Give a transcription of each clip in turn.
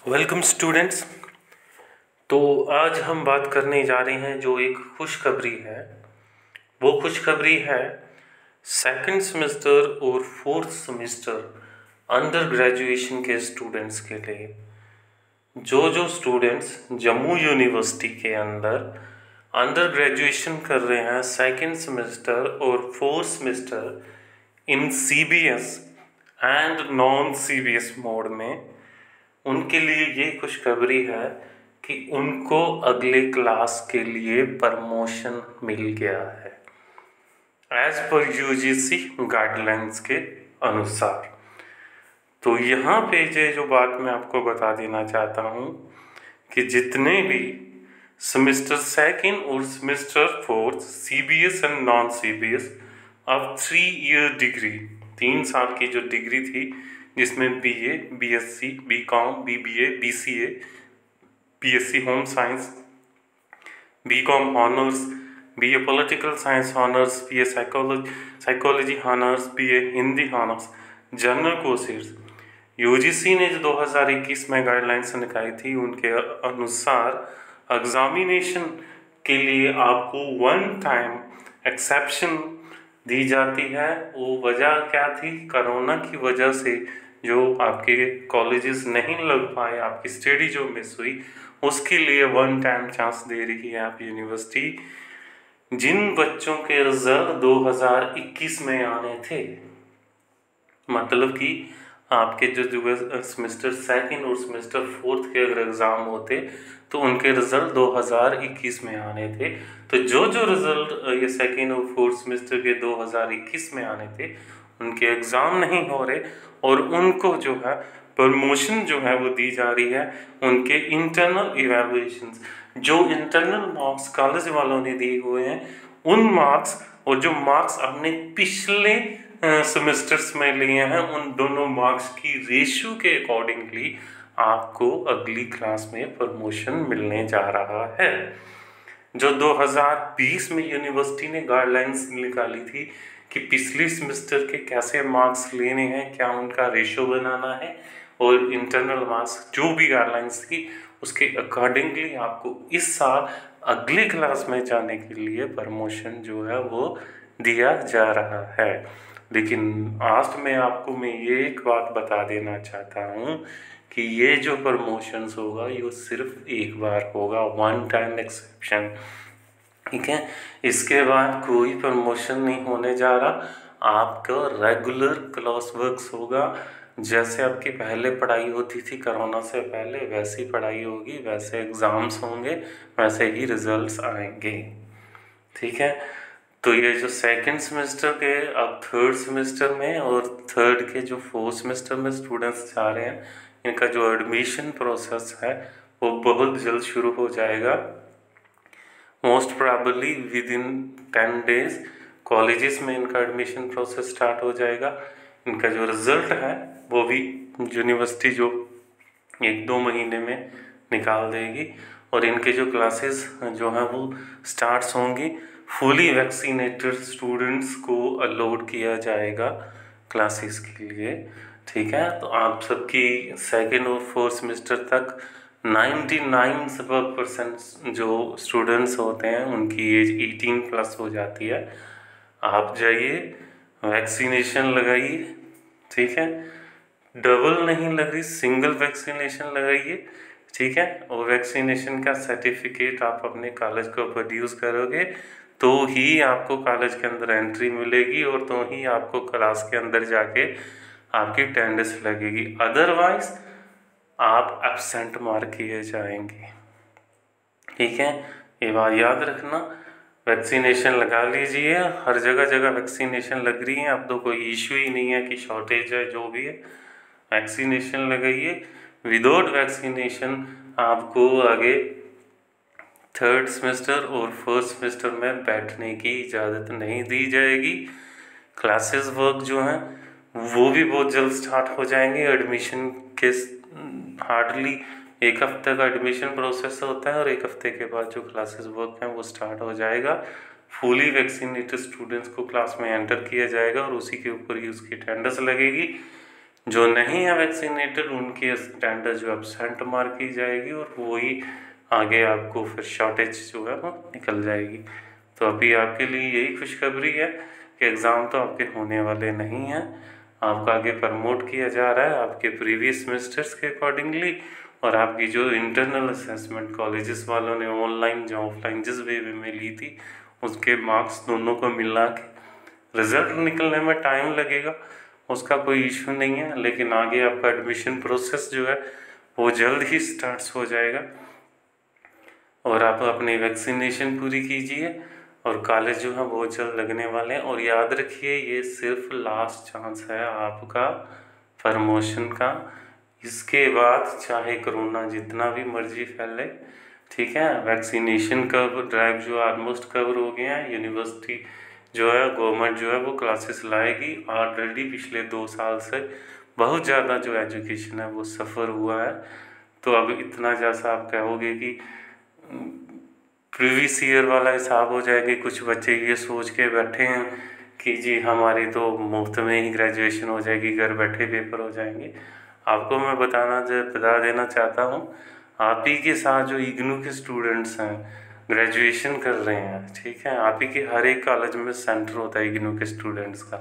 Welcome students. तो आज हम बात करने जा रहे हैं जो एक खुशखबरी है। वो खुशखबरी है सेकंड सेमेस्टर और फोर्थ सेमेस्टर अंडर ग्रेजुएशन के स्टूडेंट्स के लिए। जो स्टूडेंट्स जम्मू यूनिवर्सिटी के अंडर ग्रेजुएशन कर रहे हैं सेकंड सेमेस्टर और fourth semester in CBS and non CBS mode में, उनके लिए ये खुशखबरी है कि उनको अगले क्लास के लिए प्रमोशन मिल गया है एज पर UGC गाइडलाइंस के अनुसार। तो यहाँ पे जो बात मैं आपको बता देना चाहता हूँ कि जितने भी सेमेस्टर सेकेंड और semester fourth CBS and non CBS अब 3 ईयर डिग्री, 3 साल की जो डिग्री थी जिसमें BA, BSc, BCom, BBA, BCA, BSc home science, BCom honours, BA political science honours, BA psychology honours, BA Hindi honours, general courses, UGC ने जो 2021 में guidelines निकाली थी उनके अनुसार एग्जामिनेशन के लिए आपको 1 टाइम एक्सेप्शन दी जाती है। वो वजह क्या थी? कोरोना की वजह से जो आपके कॉलेजेस नहीं लग पाए, आपकी स्टडी जो मिस हुई, उसके लिए 1 टाइम चांस दे रही है आप यूनिवर्सिटी। जिन बच्चों के रिजल्ट 2021 में आने थे, मतलब कि आपके जो सेमेस्टर सेकेंड और सेमेस्टर फोर्थ के अगर एग्ज़ाम होते तो उनके रिज़ल्ट 2021 में आने थे। तो जो रिज़ल्ट ये सेकेंड और फोर्थ सेमेस्टर के 2021 में आने थे उनके एग्ज़ाम नहीं हो रहे और उनको जो है प्रमोशन जो है वो दी जा रही है। उनके इंटरनल इवैल्यूएशंस, जो इंटरनल मार्क्स कॉलेज वालों ने दिए हुए हैं, उन मार्क्स और जो मार्क्स आपने पिछले सेमेस्टर्स में लिए हैं, उन दोनों मार्क्स की रेशियो के अकॉर्डिंगली आपको अगली क्लास में प्रमोशन मिलने जा रहा है। जो 2020 में यूनिवर्सिटी ने गाइडलाइंस निकाली थी कि पिछले सेमेस्टर के कैसे मार्क्स लेने हैं, क्या उनका रेशियो बनाना है, और इंटरनल मार्क्स जो भी गाइडलाइंस थी उसके अकॉर्डिंगली आपको इस साल अगली क्लास में जाने के लिए प्रमोशन जो है वो दिया जा रहा है। लेकिन लास्ट में आपको मैं ये एक बात बता देना चाहता हूँ कि ये जो प्रमोशंस होगा ये सिर्फ एक बार होगा, 1 टाइम एक्सेप्शन, ठीक है। इसके बाद कोई प्रमोशन नहीं होने जा रहा। आपका रेगुलर क्लास वर्क्स होगा, जैसे आपकी पहले पढ़ाई होती थी कोरोना से पहले, वैसी पढ़ाई होगी, वैसे एग्ज़ाम्स होंगे, वैसे ही रिजल्ट्स आएंगे, ठीक है। तो ये जो सेकंड सेमेस्टर के अब थर्ड सेमेस्टर में और थर्ड के जो फोर्थ सेमेस्टर में स्टूडेंट्स जा रहे हैं, इनका जो एडमिशन प्रोसेस है वो बहुत जल्द शुरू हो जाएगा। Most probably with in 10 days colleges में इनका एडमिशन प्रोसेस स्टार्ट हो जाएगा। इनका जो रिज़ल्ट है वो भी यूनिवर्सिटी जो 1-2 महीने में निकाल देगी और इनके जो क्लासेस जो हैं वो स्टार्ट्स होंगी। फुली वैक्सीनेटेड स्टूडेंट्स को अलाउड किया जाएगा क्लासेस के लिए, ठीक है। तो आप सबकी सेकेंड और फोर्थ सेमेस्टर तक 99% जो स्टूडेंट्स होते हैं उनकी एज 18+ हो जाती है। आप जाइए, वैक्सीनेशन लगाइए, ठीक है। डबल नहीं लग रही, सिंगल वैक्सीनेशन लगाइए, ठीक है। और वैक्सीनेशन का सर्टिफिकेट आप अपने कॉलेज को प्रोड्यूस करोगे तो ही आपको कॉलेज के अंदर एंट्री मिलेगी और तो ही आपको क्लास के अंदर जाके आपकी अटेंडेंस लगेगी, अदरवाइज आप एब्सेंट मार्क किए जाएंगे, ठीक है। ये बात याद रखना। वैक्सीनेशन लगा लीजिए, हर जगह वैक्सीनेशन लग रही है, अब तो कोई इशू ही नहीं है कि शॉर्टेज है, जो भी है वैक्सीनेशन लगाइए। विदाउट वैक्सीनेशन आपको आगे थर्ड सेमेस्टर और फोर्थ सेमेस्टर में बैठने की इजाज़त नहीं दी जाएगी। क्लासेस वर्क जो हैं वो भी बहुत जल्द स्टार्ट हो जाएंगे। एडमिशन के हार्डली 1 हफ्ते का एडमिशन प्रोसेस होता है और 1 हफ्ते के बाद जो क्लासेस वर्क हैं वो स्टार्ट हो जाएगा। फुली वैक्सीनेटेड स्टूडेंट्स को क्लास में एंटर किया जाएगा और उसी के ऊपर ही उसकी अटेंडेंस लगेगी। जो नहीं है वैक्सीनेटेड उनकी स्टैंडर्ड जो एब्सेंट मार्क की जाएगी और वही आगे आपको फिर शॉर्टेज जो है वो निकल जाएगी। तो अभी आपके लिए यही खुशखबरी है कि एग्ज़ाम तो आपके होने वाले नहीं हैं, आपका आगे प्रमोट किया जा रहा है आपके प्रीवियस सेमेस्टर्स के अकॉर्डिंगली, और आपकी जो इंटरनल असेसमेंट कॉलेजेस वालों ने ऑनलाइन या ऑफलाइन जिस वे में ली थी उसके मार्क्स दोनों को मिला के रिज़ल्ट निकलने में टाइम लगेगा, उसका कोई इशू नहीं है, लेकिन आगे आपका एडमिशन प्रोसेस जो है वो जल्द ही स्टार्ट हो जाएगा और आप अपनी वैक्सीनेशन पूरी कीजिए और कॉलेज जो है बहुत जल्द लगने वाले हैं। और याद रखिए ये सिर्फ लास्ट चांस है आपका प्रमोशन का, इसके बाद चाहे कोरोना जितना भी मर्जी फैले, ठीक है, वैक्सीनेशन का ड्राइव जो ऑलमोस्ट कवर हो गया है, यूनिवर्सिटी जो है गवर्नमेंट जो है वो क्लासेस लाएगी। ऑलरेडी पिछले 2 साल से बहुत ज़्यादा जो एजुकेशन है वो सफ़र हुआ है, तो अब इतना जैसा आप कहोगे कि प्रीवियस ईयर वाला हिसाब हो जाएगा। कुछ बच्चे ये सोच के बैठे हैं कि जी हमारी तो मुफ्त में ही ग्रेजुएशन हो जाएगी, घर बैठे पेपर हो जाएंगे। आपको मैं बता देना चाहता हूँ, आप ही के साथ जो इग्नू के स्टूडेंट्स हैं ग्रेजुएशन कर रहे हैं, ठीक है, आप ही के हर एक कॉलेज में सेंटर होता है इग्नू के स्टूडेंट्स का।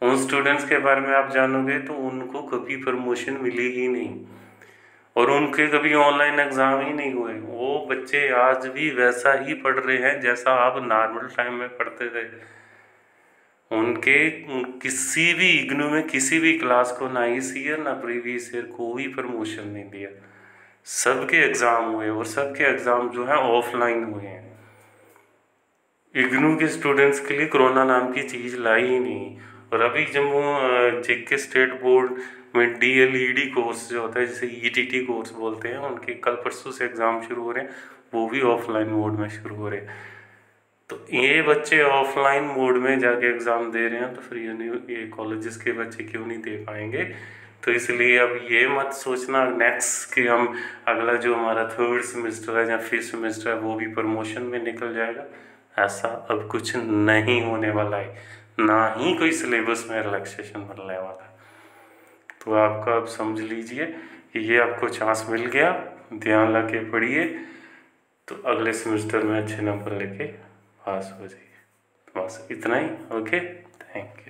उन स्टूडेंट्स के बारे में आप जानोगे तो उनको कभी प्रमोशन मिली ही नहीं और उनके कभी ऑनलाइन एग्ज़ाम ही नहीं हुए। वो बच्चे आज भी वैसा ही पढ़ रहे हैं जैसा आप नॉर्मल टाइम में पढ़ते थे। उनके किसी भी इग्नू में किसी भी क्लास को ना इस ईयर ना प्रीवियस ईयर कोई प्रमोशन नहीं दिया, सबके एग्ज़ाम हुए और सबके एग्ज़ाम जो है ऑफलाइन हुए हैं। इग्नू के स्टूडेंट्स के लिए कोरोना नाम की चीज़ लाई ही नहीं। और अभी जम्मू जेके स्टेट बोर्ड में DLED कोर्स जो होता है जिसे ETT कोर्स बोलते हैं, उनके कल परसों से एग्ज़ाम शुरू हो रहे हैं, वो भी ऑफलाइन मोड में शुरू हो रहे हैं। तो ये बच्चे ऑफलाइन मोड में जाके एग्ज़ाम दे रहे हैं तो फिर ये कॉलेजेस के बच्चे क्यों नहीं दे पाएंगे। तो इसलिए अब ये मत सोचना नेक्स्ट कि हम अगला जो हमारा 3rd सेमेस्टर है या 5th सेमेस्टर है वो भी प्रमोशन में निकल जाएगा, ऐसा अब कुछ नहीं होने वाला है, ना ही कोई सिलेबस में रिलैक्सेशन बनने वाला है। तो आपका अब समझ लीजिए कि ये आपको चांस मिल गया, ध्यान लगा के पढ़िए तो अगले सेमेस्टर में अच्छे नंबर लेके पास हो जाइए। बस इतना ही। Okay, thank you.